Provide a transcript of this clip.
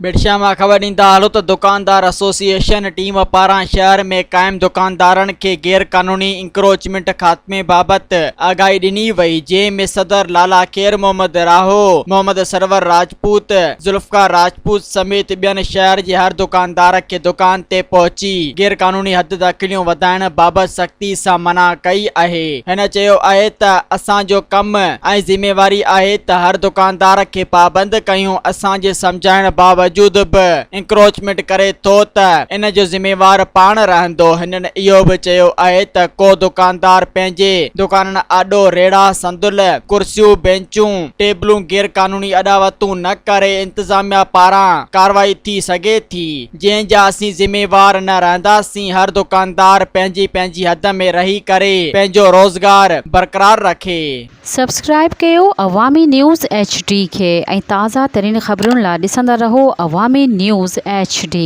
बिरशा मां ख़बर ॾींदा हलो त दुकानदार एसोसिएशन टीम पारां शहर में क़ाइम दुकानदारनि खे गैर क़ानूनी इंक्रोचमेंट ख़ात्मे बाबति आगाही ॾिनी वई, जंहिं में सदर लाला खेर मोहम्मद राहो, मोहम्मद सरवर राजपूत, जुल्फकार राजपूत समेत ॿियनि शहर जे हर दुकानदार खे दुकान ते पहुची गैर क़ानूनी हद दाख़िलियूं वधाइण बाबति सख़्ती सां मना कई आहे। हिन चयो आहे त असांजो कमु ऐं ज़िमेवारी आहे त हर दुकानदार खे पाबंद कयूं। असांजे सम्झाइण बाबति वजूद बि इंक्रोचमेंट करे थो त इन जो ज़िम्मेवार पाण रहंदो। हिननि इहो बि चयो आहे त को दुकानदार पंहिंजे दुकाननि आॾो रेड़ा संदुल कुर्सियूं बेंचूं टेबलूं गैर क़ानूनी अॾावतूं न करे इंतज़ामिया पारां कार्रवाई थी सघे थी, जंहिंजा असीं ज़िम्मेवार न रहंदासीं। हर दुकानदार पंहिंजी पंहिंजी हद में रही करे पंहिंजो रोज़गार बरक़रार रखे। सब्सक्राइब कयो अवामी न्यूज़ HD खे ऐं ताज़ा तरीन ख़बरुनि लाइ ॾिसंदा रहो अवामी न्यूज़ HD।